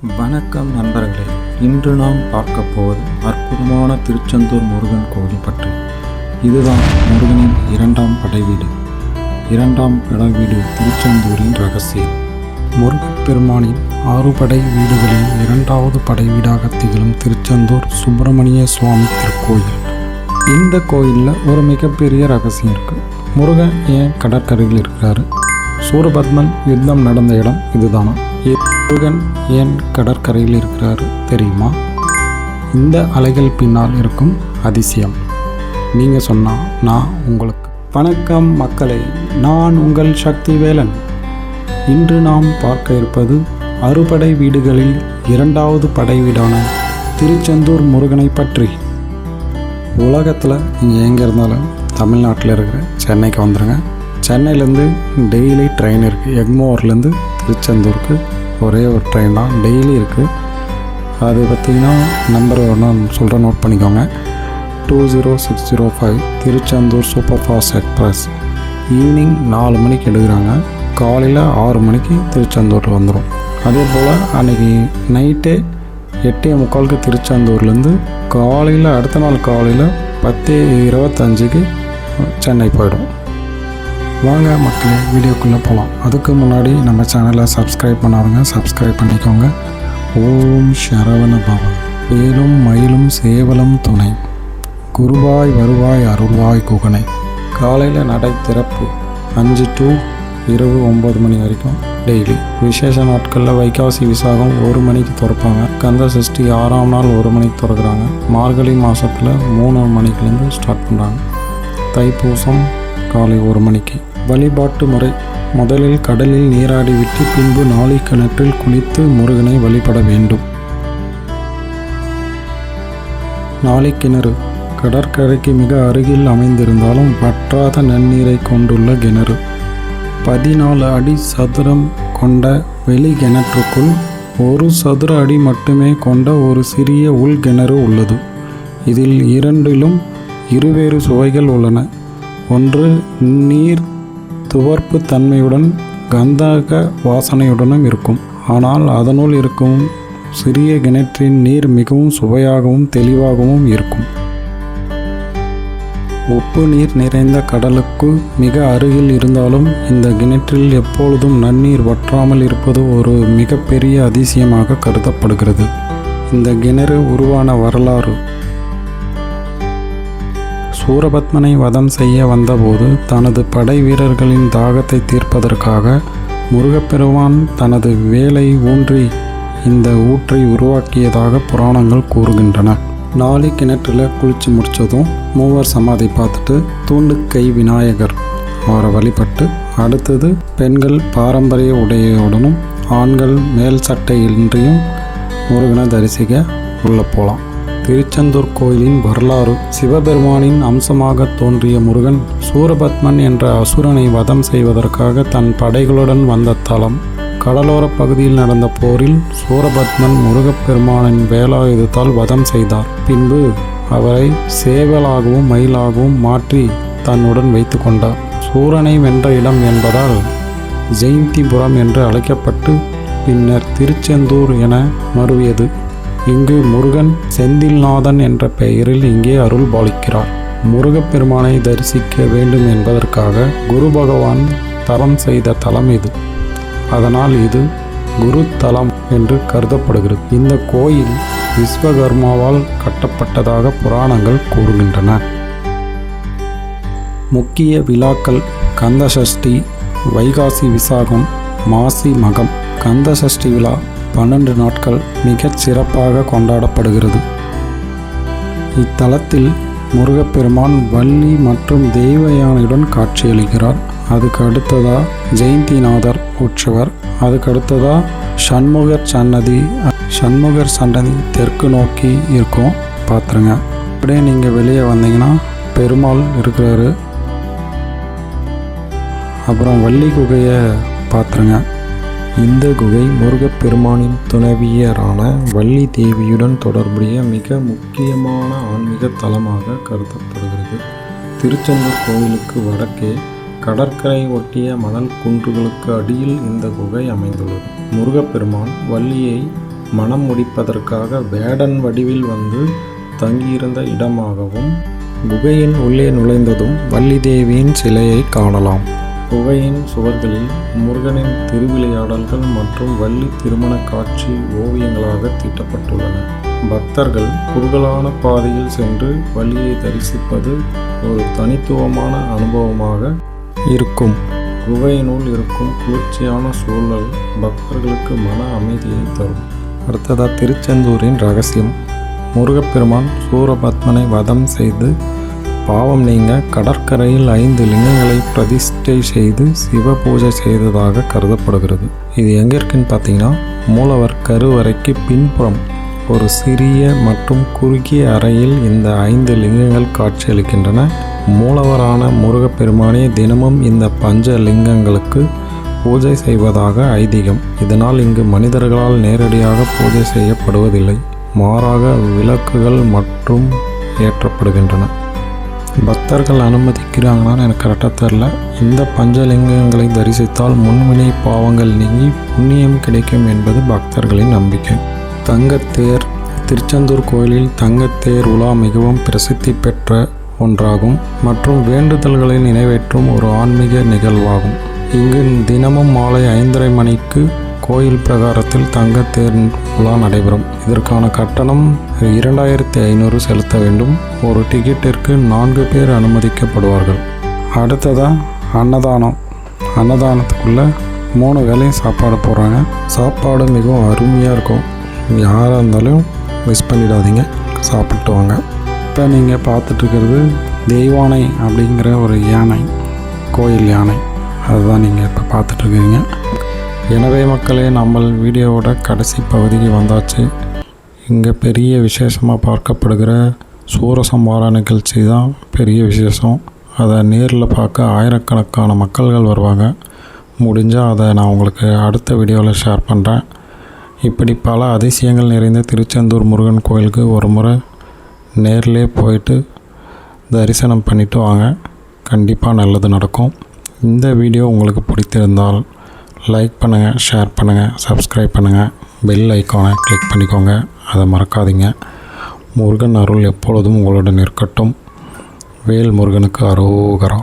வணக்கம் நண்பர்களே, இன்று நாம் பார்க்க போவது அற்புதமான திருச்செந்தூர் முருகன் கோவில் பற்றி. இதுதான் முருகனின் இரண்டாம் படைவீடு. இரண்டாம் படைவீடு திருச்செந்தூரின் ரகசியம். முருகப்பெருமானின் 6 படை வீடுகளில் இரண்டாவது படைவீடாக திகழும் திருச்செந்தூர் சுப்பிரமணிய சுவாமி திருக்கோயில். இந்த கோயிலில் ஒரு மிகப்பெரிய ரகசியம் இருக்குது. முருகன் ஏன் கடற்கரையில் இருக்கிறாரு? சூரபத்மன் யுத்தம் நடந்த இடம் இதுதானா? முருகன் ஏன் கடற்கரையில் இருக்கிறாரு தெரியுமா? இந்த அலைகள் பின்னால் இருக்கும் அதிசயம் நீங்கள் சொன்னால் நான் உங்களுக்கு. வணக்கம் மக்களே, நான் உங்கள் சக்தி வேலன். இன்று நாம் பார்க்க இருப்பது அறுபடை வீடுகளில் இரண்டாவது படை வீடான திருச்செந்தூர் முருகனை பற்றி. உலகத்தில் நீங்கள் எங்கே இருந்தாலும் தமிழ்நாட்டில் இருக்கிற சென்னைக்கு வந்துடுங்க. சென்னையிலேருந்து டெய்லி ட்ரெயின் இருக்குது. எக்மோர்லேருந்து திருச்செந்தூருக்கு ஒரே ஒரு ட்ரெயின் தான் டெய்லி இருக்குது. அது பார்த்திங்கன்னா நம்பர் ஒன்று சொல்கிற, நோட் பண்ணிக்கோங்க. 20605 Tiruchendur super fast express. Evening 4 மணிக்கு எடுக்கிறாங்க. காலையில் 6 மணிக்கு திருச்செந்தூரில் வந்துடும். அதே போல் அன்றைக்கி நைட்டே 8:45 திருச்செந்தூர்லேருந்து காலையில் அடுத்த நாள் காலையில் 10:25 சென்னை போயிடும். வாங்க மக்களே, வீடியோக்குள்ளே போகலாம். அதுக்கு முன்னாடி நம்ம சேனலை சப்ஸ்கிரைப் பண்ணாருங்க, சப்ஸ்கிரைப் பண்ணிக்கோங்க. ஓம் சரவண பவன். வேலும் மயிலும் சேவலும் துணை, குருவாய் வருவாய் அருள்வாய் குகனை. காலையில் நடை திறப்பு 5 to இரவு 9 மணி வரைக்கும் டெய்லி. விசேஷ நாட்களில் வைகாசி விசாகம் 1 மணிக்கு திறப்பாங்க. கந்த சஷ்டி 6ஆம் நாள் 1 மணிக்கு திறக்கிறாங்க. மார்கழி மாதத்தில் 3 மணிக்குலேருந்து ஸ்டார்ட் பண்ணுறாங்க. தைப்பூசம் காலை 1 மணிக்கு. வழிபாட்டு முறை: முதலில் கடலில் நீராடி விட்டு பின்பு நாளை கிணற்றில் குளித்து முருகனை வழிபட வேண்டும். நாளை கிணறு கடற்கரைக்கு மிக அருகில் அமைந்திருந்தாலும் வற்றாத நன்னீரை கொண்டுள்ள கிணறு. 14 அடி சதுரம் கொண்ட வெளி கிணற்றுக்குள் 1 சதுர அடி மட்டுமே கொண்ட ஒரு சிறிய உள்கிணறு உள்ளது. இதில் இரண்டிலும் இருவேறு சுவைகள் உள்ளன. ஒன்று நீர் துவர்ப்பு தன்மையுடன் கந்தக வாசனையுடனும் இருக்கும். ஆனால் அதனுள் இருக்கும் சிறிய கிணற்றின் நீர் மிகவும் சுவையாகவும் தெளிவாகவும் இருக்கும். உப்பு நீர் நிறைந்த கடலுக்கு மிக அருகில் இருந்தாலும் இந்த கிணற்றில் எப்பொழுதும் நன்னீர் வற்றாமல் இருப்பது ஒரு மிகப்பெரிய அதிசயமாக கருதப்படுகிறது. இந்த கிணறு உருவான வரலாறு: சூரபத்மனை வதம் செய்ய வந்தபோது தனது படை வீரர்களின் தாகத்தை தீர்ப்பதற்காக முருகப்பெருமான் தனது வேலை ஊன்றி இந்த ஊற்றை உருவாக்கியதாக புராணங்கள் கூறுகின்றன. நாளை கிணற்றில் குளித்து முடித்ததும் மூவர் சமாதி பார்த்துட்டு தூண்டுக்கை விநாயகர் அவரை வழிபட்டு, அடுத்தது பெண்கள் பாரம்பரிய உடையுடனும் ஆண்கள் மேல் சட்டையின்றியும் முருகனை தரிசிக்க உள்ள போகலாம். திருச்செந்தூர் கோயிலின் வரலாறு: சிவபெருமானின் அம்சமாக தோன்றிய முருகன் சூரபத்மன் என்ற அசுரனை வதம் செய்வதற்காக தன் படைகளுடன் வந்த தலம். கடலோர பகுதியில் நடந்த போரில் சூரபத்மன் முருகப்பெருமானின் வேலாயுதத்தால் வதம் செய்தார். பின்பு அவரை சேவலாகவும் மயிலாகவும் மாற்றி தன்னுடன் வைத்து கொண்டார். சூரனை வென்ற இடம் என்பதால் ஜெயந்திபுரம் என்று அழைக்கப்பட்டு பின்னர் திருச்செந்தூர் என மருவியது. இங்கு முருகன் செந்தில்நாதன் என்ற பெயரில் இங்கே அருள் பாலிக்கிறார். முருகப்பெருமானை தரிசிக்க வேண்டும் என்பதற்காக குரு பகவான் தரம் செய்த தலம் இது. அதனால் இது குரு தலம் என்று கருதப்படுகிறது. இந்த கோயில் விஸ்வகர்மாவால் கட்டப்பட்டதாக புராணங்கள் கூறுகின்றன. முக்கிய விழாக்கள்: கந்த சஷ்டி, வைகாசி விசாகம், மாசி மகம். கந்த சஷ்டி விழா 12 நாட்கள் மிகச் சிறப்பாக கொண்டாடப்படுகிறது. இத்தலத்தில் முருகப்பெருமான் வள்ளி மற்றும் தெய்வ யானையுடன் காட்சியளிக்கிறார். அதுக்கு அடுத்ததா ஜெயந்திநாதர் உற்சவர். அதுக்கு அடுத்ததா சண்முகர் சன்னதி தெற்கு நோக்கி இருக்கும், பார்த்துருங்க. அப்படியே நீங்கள் வெளியே வந்தீங்கன்னா பெருமாள் இருக்கிறாரு. அப்புறம் வள்ளி குகையை பார்த்துருங்க. இந்த குகை முருகப்பெருமானின் துணைவியரான வள்ளி தேவியுடன் தொடர்புடைய மிக முக்கியமான ஆன்மீக தலமாக கருதப்படுகிறது. திருச்செந்தூர் கோயிலுக்கு வடக்கே கடற்கரை ஒட்டிய மணல் குன்றுகளுக்கு அடியில் இந்த குகை அமைந்துள்ளது. முருகப்பெருமான் வள்ளியை மனம் முடிப்பதற்காக வேடன் வடிவில் வந்து தங்கியிருந்த இடமாகவும், குகையின் உள்ளே நுழைந்ததும் வள்ளி தேவியின் சிலையை காணலாம். குகையின் சுவர்களில் முருகனின் திருவிளையாடல்கள் மற்றும் வள்ளி திருமண காட்சி ஓவியங்களாக தீட்டப்பட்டுள்ளன. பக்தர்கள் குறுகலான பாதையில் சென்று வள்ளியை தரிசிப்பது ஒரு தனித்துவமான அனுபவமாக இருக்கும். குகையினுள் இருக்கும் குளிர்ச்சியான சூழல் பக்தர்களுக்கு மன அமைதியை தரும். அடுத்ததாக திருச்செந்தூரின் ரகசியம். முருகப்பெருமான் சூரபத்மனை வதம் செய்து பாவம் நீங்க கடற்கரையில் 5 லிங்கங்களை பிரதிஷ்டை செய்து சிவ பூஜை செய்ததாக கருதப்படுகிறது. இது எங்கே இருக்குன்னு பார்த்தீங்கன்னா, மூலவர் கருவறைக்கு பின்புறம் ஒரு சிறிய மற்றும் குறுகிய அறையில் இந்த 5 லிங்கங்கள் காட்சியளிக்கின்றன. மூலவரான முருகப்பெருமானே தினமும் இந்த பஞ்ச லிங்கங்களுக்கு பூஜை செய்வதாக ஐதீகம். இதனால் இங்கு மனிதர்களால் நேரடியாக பூஜை செய்யப்படுவதில்லை, மாறாக விளக்குகள் மற்றும் ஏற்றப்படுகின்றன. பக்தர்கள் அனுமதிக்கிறாங்கன்னு எனக்கு கரெக்டாக தெரில. இந்த பஞ்சலிங்கங்களை தரிசித்தால் முன்வினை பாவங்கள் நீங்கி புண்ணியம் கிடைக்கும் என்பது பக்தர்களின் நம்பிக்கை. தங்கத்தேர். திருச்செந்தூர் கோயிலில் தங்கத்தேர் உலா மிகவும் பிரசித்தி பெற்ற ஒன்றாகும் மற்றும் வேண்டுதல்களை நிறைவேற்றும் ஒரு ஆன்மீக நிகழ்வாகும். இங்கு தினமும் மாலை 5:30 மணிக்கு கோயில் பிரகாரத்தில் தங்கத்தேர் உலா நடைபெறும். இதற்கான கட்டணம் 2500 செலுத்த வேண்டும். ஒரு டிக்கெட்டிற்கு 4 பேர் அனுமதிக்கப்படுவார்கள். அடுத்ததாக அன்னதானம். அன்னதானத்துக்குள்ளே 3 வேளையும் சாப்பாடு போடுறாங்க. சாப்பாடு மிகவும் அருமையாக இருக்கும். யாராக இருந்தாலும் மிஸ் பண்ணிடாதீங்க, சாப்பிட்டு வாங்க. இப்போ நீங்கள் பார்த்துட்ருக்கிறது தெய்வானை அப்படிங்கிற ஒரு யானை, கோயில் யானை. அதுதான் நீங்கள் இப்போ பார்த்துட்ருக்கீங்க. எனவே மக்களே, நம்ம வீடியோவோட கடைசி பகுதிக்கு வந்தாச்சு. இங்கே பெரிய விசேஷமாக பார்க்கப்படுகிற சூரசம்ஹார நிகழ்ச்சி தான் பெரிய விசேஷம். அதை நேரில் பார்க்க ஆயிரக்கணக்கான மக்கள்கள் வருவாங்க. முடிஞ்சால் அதை நான் உங்களுக்கு அடுத்த வீடியோவில் ஷேர் பண்ணுறேன். இப்படி பல அதிசயங்கள் நிறைந்த திருச்செந்தூர் முருகன் கோயிலுக்கு ஒரு முறை நேரிலே போயிட்டு தரிசனம் பண்ணிவிட்டு வாங்க. கண்டிப்பாக நல்லது நடக்கும். இந்த வீடியோ உங்களுக்கு பிடித்திருந்தால் லைக் பண்ணுங்கள், ஷேர் பண்ணுங்கள், சப்ஸ்கிரைப் பண்ணுங்கள், பெல் ஐக்கானை கிளிக் பண்ணிக்கோங்க. அதை மறக்காதீங்க. முருகன் அருள் எப்பொழுதும் உங்களுடன் இருக்கட்டும். வேல் முருகனுக்கு அரோகரா.